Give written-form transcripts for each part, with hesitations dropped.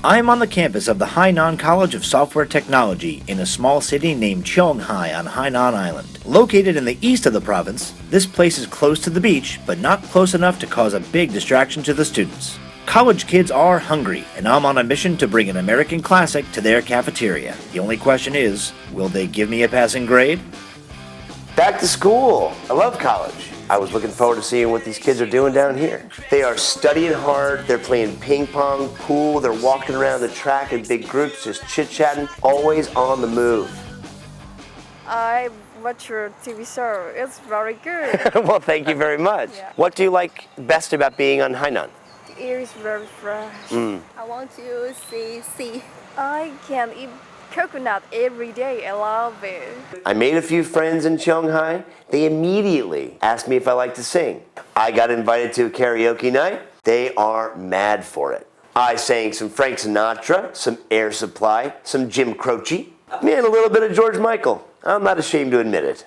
I am on the campus of the Hainan College of Software Technology in a small city named Qionghai on Hainan Island. Located in the east of the province, this place is close to the beach, but not close enough to cause a big distraction to the students. College kids are hungry, and I'm on a mission to bring an American classic to their cafeteria. The only question is, will they give me a passing grade? Back to school. I love college. I was looking forward to seeing what these kids are doing down here. They are studying hard, they're playing ping pong, pool, they're walking around the track in big groups, just chit-chatting, always on the move. I watch your TV show. It's very good. Well, thank you very much. Yeah. What do you like best about being on Hainan? The air is very fresh. I want to see sea. I can eat coconut every day. I love it. I made a few friends in Qionghai. They immediately asked me if I like to sing. I got invited to a karaoke night. They are mad for it. I sang some Frank Sinatra, some Air Supply, some Jim Croce, and a little bit of George Michael. I'm not ashamed to admit it.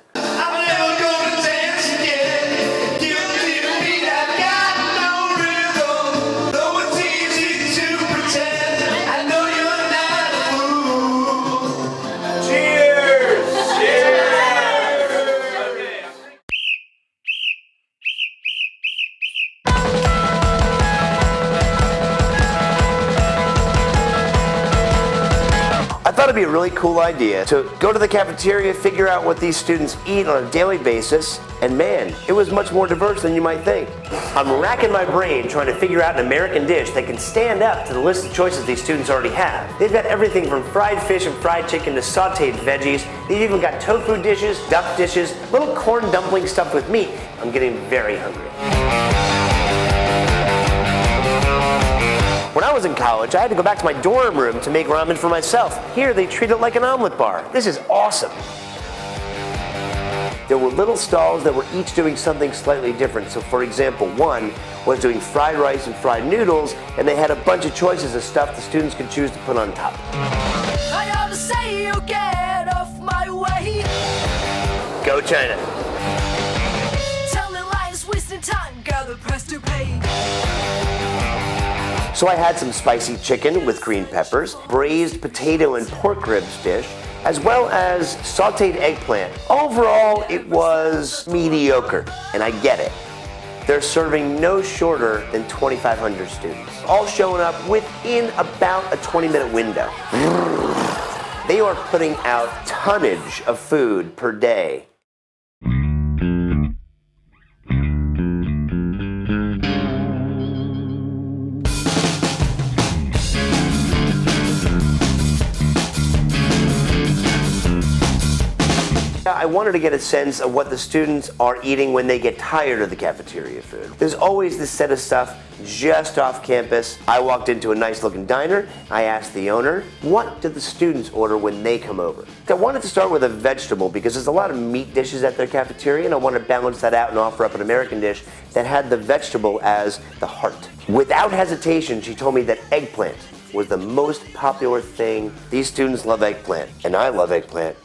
I thought it'd be a really cool idea to go to the cafeteria, figure out what these students eat on a daily basis, and man, it was much more diverse than you might think. I'm racking my brain trying to figure out an American dish that can stand up to the list of choices these students already have. They've got everything from fried fish and fried chicken to sauteed veggies. They've even got tofu dishes, duck dishes, little corn dumplings stuffed with meat. I'm getting very hungry. When I was in college, I had to go back to my dorm room to make ramen for myself. Here, they treat it like an omelet bar. This is awesome. There were little stalls that were each doing something slightly different. So for example, one was doing fried rice and fried noodles, and they had a bunch of choices of stuff the students could choose to put on top. I ought to say you get off my way. Go China. Telling lies, wasting time, got the price to pay. So I had some spicy chicken with green peppers, braised potato and pork ribs dish, as well as sauteed eggplant. Overall, it was mediocre, and I get it. They're serving no shorter than 2,500 students, all showing up within about a 20-minute window. They are putting out tonnage of food per day. I wanted to get a sense of what the students are eating when they get tired of the cafeteria food. There's always this set of stuff just off campus. I walked into a nice looking diner. I asked the owner, what do the students order when they come over? I wanted to start with a vegetable because there's a lot of meat dishes at their cafeteria, and I wanted to balance that out and offer up an American dish that had the vegetable as the heart. Without hesitation, she told me that eggplant was the most popular thing. These students love eggplant, and I love eggplant.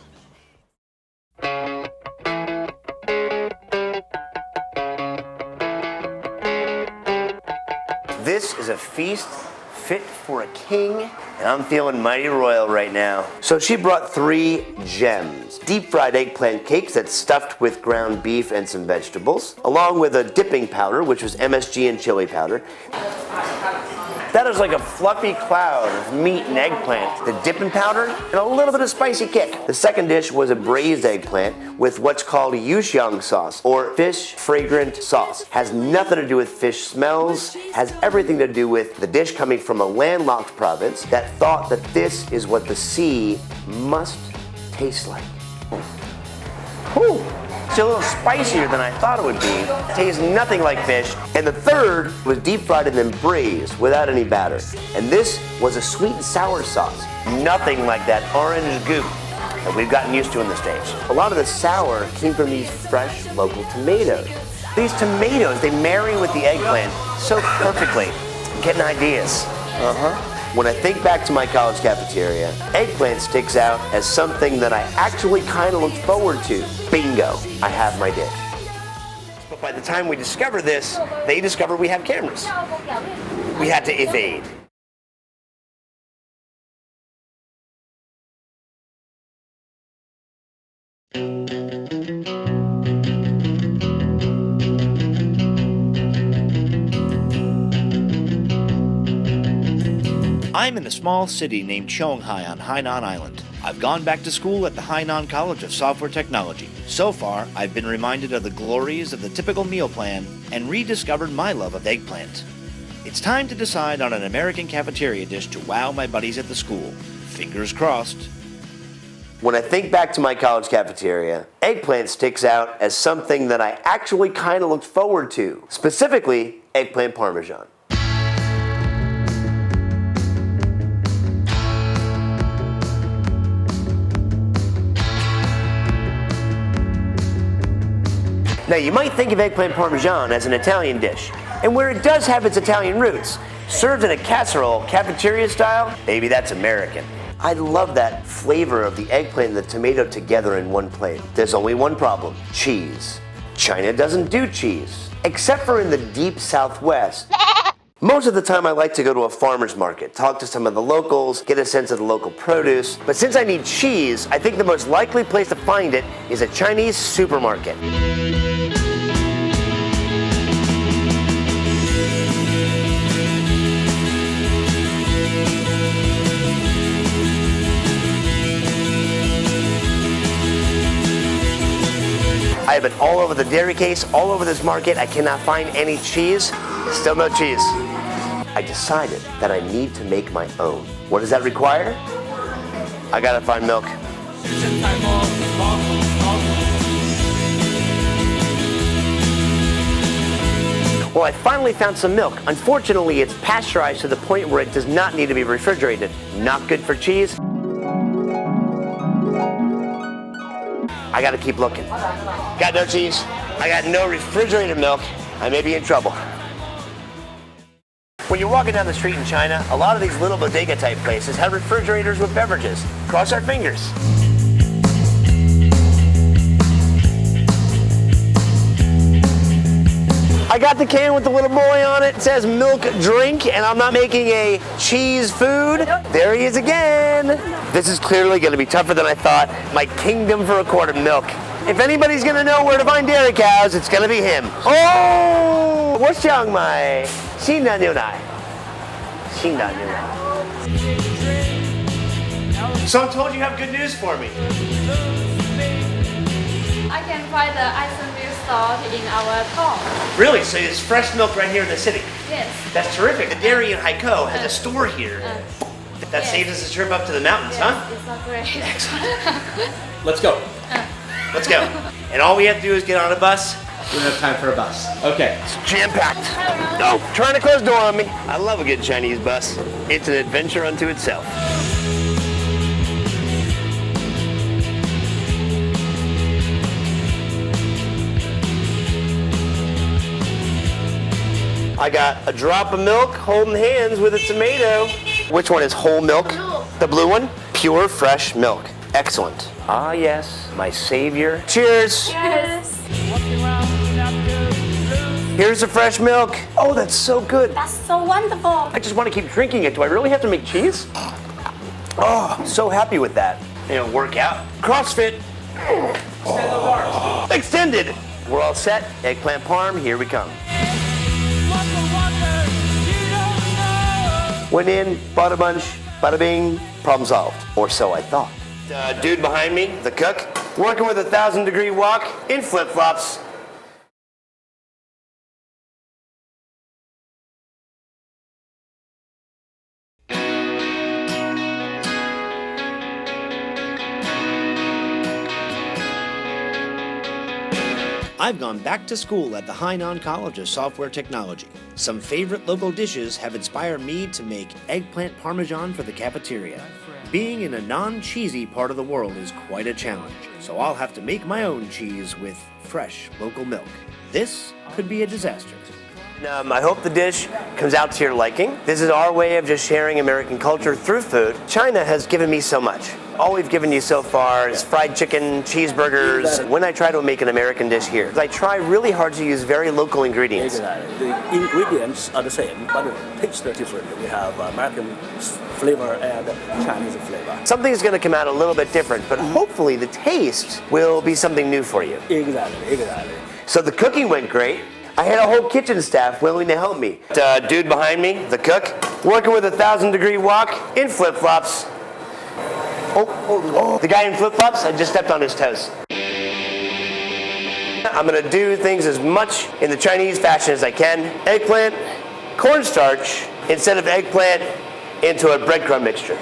This is a feast fit for a king, and I'm feeling mighty royal right now. So she brought 3 gems. Deep fried eggplant cakes that's stuffed with ground beef and some vegetables, along with a dipping powder, which was MSG and chili powder. That is like a fluffy cloud of meat and eggplant, the dipping powder, and a little bit of spicy kick. The second dish was a braised eggplant with what's called yuxiang sauce, or fish fragrant sauce. Has nothing to do with fish smells, has everything to do with the dish coming from a landlocked province that thought that this is what the sea must taste like. Whew. It's a little spicier than I thought it would be. It tastes nothing like fish. And the third was deep fried and then braised without any batter. And this was a sweet and sour sauce. Nothing like that orange goop that we've gotten used to in the States. A lot of the sour came from these fresh local tomatoes. These tomatoes, they marry with the eggplant so perfectly. I'm getting ideas. When I think back to my college cafeteria, eggplant sticks out as something that I actually kind of looked forward to. Bingo, I have my dish. But by the time we discover this, they discover we have cameras. We had to evade. I'm in a small city named Chonghai on Hainan Island. I've gone back to school at the Hainan College of Software Technology. So far, I've been reminded of the glories of the typical meal plan and rediscovered my love of eggplant. It's time to decide on an American cafeteria dish to wow my buddies at the school. Fingers crossed. When I think back to my college cafeteria, eggplant sticks out as something that I actually kind of looked forward to. Specifically, eggplant parmesan. Now, you might think of eggplant parmesan as an Italian dish, and where it does have its Italian roots, served in a casserole, cafeteria style, maybe that's American. I love that flavor of the eggplant and the tomato together in one plate. There's only one problem: cheese. China doesn't do cheese, except for in the deep Southwest. Most of the time I like to go to a farmer's market, talk to some of the locals, get a sense of the local produce. But since I need cheese, I think the most likely place to find it is a Chinese supermarket. I have been all over the dairy case, all over this market. I cannot find any cheese. Still no cheese. I decided that I need to make my own. What does that require? I gotta find milk. Well, I finally found some milk. Unfortunately, it's pasteurized to the point where it does not need to be refrigerated. Not good for cheese. I gotta keep looking. Got no cheese. I got no refrigerated milk. I may be in trouble. When you're walking down the street in China, a lot of these little bodega type places have refrigerators with beverages. Cross our fingers. I got the can with the little boy on it. It says milk drink, and I'm not making a cheese food. There he is again. This is clearly going to be tougher than I thought. My kingdom for a quart of milk. If anybody's going to know where to find dairy cows, it's going to be him. Oh! What's Chiang Mai? Xin da niu nai. Xin da niu nai. So I'm told you have good news for me. I can find the ice milk store in our town. Really? So there's fresh milk right here in the city? Yes. That's terrific. The dairy in Haikou has a store here. That saves us a trip up to the mountains, huh? It's not great. Let's go. Let's go. And all we have to do is get on a bus. We don't have time for a bus. Okay. It's jam-packed. No, trying to close the door on me. I love a good Chinese bus. It's an adventure unto itself. I got a drop of milk holding hands with a tomato. Which one is whole milk? The blue one? Pure fresh milk. Excellent. Ah yes, my savior. Cheers. Yes. Here's the fresh milk. Oh, that's so good. That's so wonderful. I just want to keep drinking it. Do I really have to make cheese? Oh, so happy with that. You know, workout. CrossFit. Extended. We're all set. Eggplant parm, here we come. Went in, bought a bunch, bada bing, problem solved. Or so I thought. Dude behind me, the cook, working with a 1,000-degree wok in flip-flops. I've gone back to school at the Hainan College of Software Technology. Some favorite local dishes have inspired me to make eggplant parmesan for the cafeteria. Being in a non-cheesy part of the world is quite a challenge, so I'll have to make my own cheese with fresh local milk. This could be a disaster. I hope the dish comes out to your liking. This is our way of just sharing American culture through food. China has given me so much. All we've given you so far is fried chicken, cheeseburgers. When I try to make an American dish here, I try really hard to use very local ingredients. Exactly. The ingredients are the same, but the taste is different. We have American flavor and Chinese flavor. Something's going to come out a little bit different, but hopefully the taste will be something new for you. Exactly. So the cooking went great. I had a whole kitchen staff willing to help me. Dude behind me, the cook, working with a 1,000-degree wok in flip-flops. Oh, the guy in flip-flops, I just stepped on his toes. I'm gonna do things as much in the Chinese fashion as I can. Eggplant, cornstarch, instead of eggplant, into a breadcrumb mixture.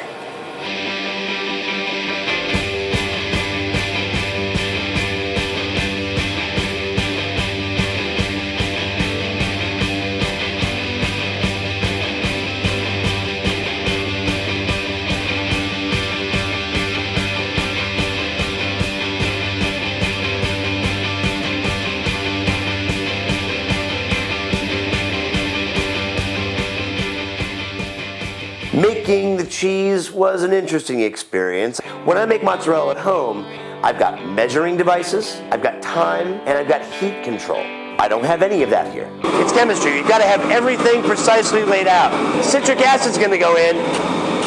Making the cheese was an interesting experience. When I make mozzarella at home, I've got measuring devices, I've got time, and I've got heat control. I don't have any of that here. It's chemistry. You've got to have everything precisely laid out. Citric acid's going to go in.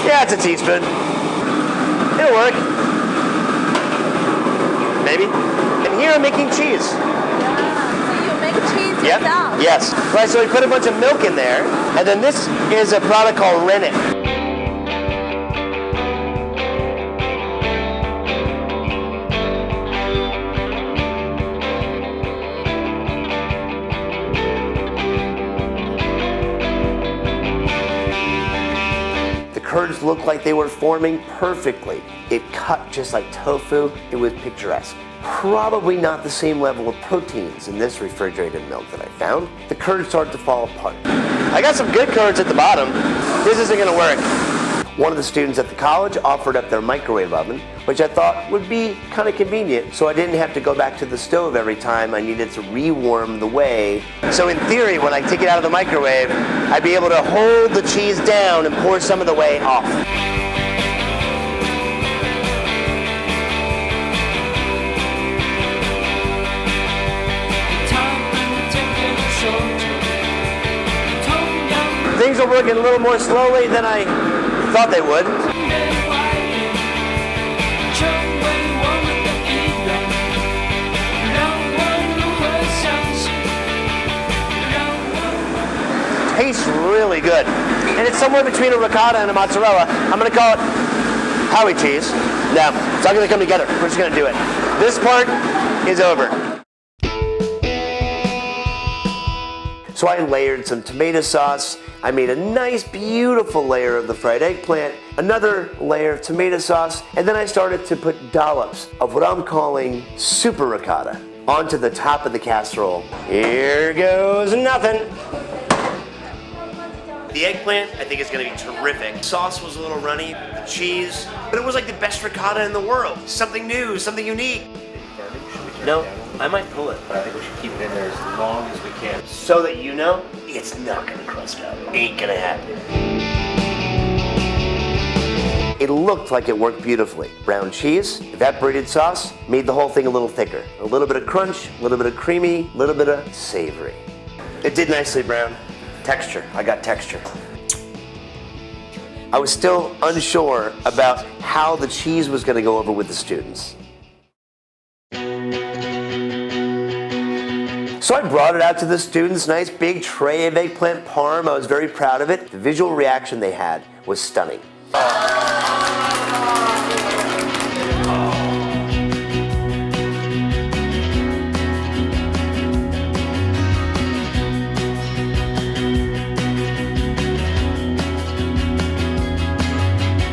Yeah, it's a teaspoon. It'll work. Maybe. And here I'm making cheese. So you make cheese yourself? Yes. Right, so we put a bunch of milk in there, and then this is a product called rennet. The curds looked like they were forming perfectly. It cut just like tofu. It was picturesque. Probably not the same level of proteins in this refrigerated milk that I found. The curds started to fall apart. I got some good curds at the bottom. This isn't gonna work. One of the students at the college offered up their microwave oven, which I thought would be kind of convenient, so I didn't have to go back to the stove every time I needed to rewarm the whey. So in theory, when I take it out of the microwave, I'd be able to hold the cheese down and pour some of the whey off. Things are working a little more slowly than I thought they would. Tastes really good. And it's somewhere between a ricotta and a mozzarella. I'm gonna call it Howie cheese. No, it's not gonna come together. We're just gonna do it. This part is over. So I layered some tomato sauce. I made a nice, beautiful layer of the fried eggplant, another layer of tomato sauce, and then I started to put dollops of what I'm calling super ricotta onto the top of the casserole. Here goes nothing. The eggplant, I think, is gonna be terrific. Sauce was a little runny, the cheese, but it was like the best ricotta in the world. Something new, something unique. No, I might pull it. But I think we should keep it in there as long as we can. So that you know, it's not gonna crust out. Ain't gonna happen. It looked like it worked beautifully. Brown cheese, evaporated sauce, made the whole thing a little thicker. A little bit of crunch, a little bit of creamy, a little bit of savory. It did nicely, Brown. Texture, I got texture. I was still unsure about how the cheese was gonna go over with the students. So I brought it out to the students, nice big tray of eggplant parm. I was very proud of it. The visual reaction they had was stunning.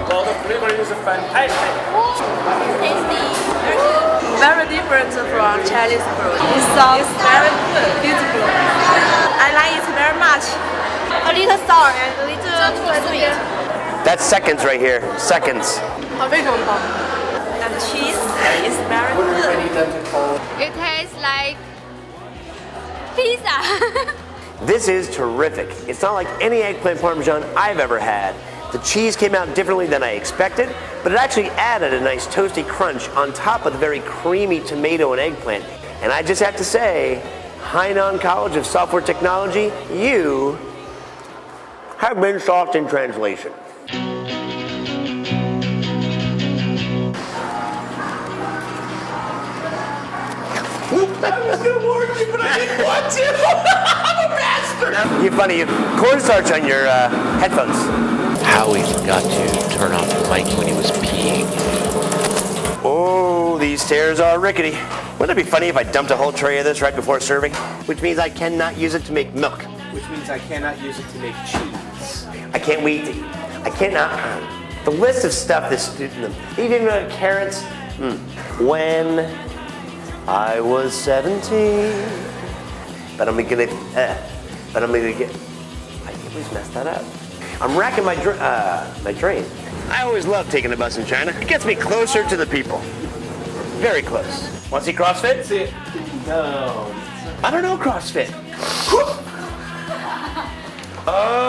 Well, the flavor is fantastic. Tasty. Very good. Very different from Chinese food. It sounds very beautiful. I like it very much. A little sour and a little sweet. That's seconds right here, seconds. And the cheese is very good. It tastes like pizza. This is terrific. It's not like any eggplant parmesan I've ever had. The cheese came out differently than I expected, but it actually added a nice toasty crunch on top of the very creamy tomato and eggplant. And I just have to say, Hainan College of Software Technology, you have been soft in translation. I was gonna warn you, but I didn't want to. China? You funny, you cornstarch on your headphones. Howie forgot to turn off the mic when he was peeing. Oh, these stairs are rickety. Wouldn't it be funny if I dumped a whole tray of this right before serving? Which means I cannot use it to make milk. Which means I cannot use it to make cheese. I can't wait to eat. I cannot. The list of stuff this student, even carrots. When I was 17, but I'm gonna get. I always mess that up. I'm racking my drain. I always love taking the bus in China. It gets me closer to the people. Very close. Want to see CrossFit? See it? No. I don't know CrossFit. Oh.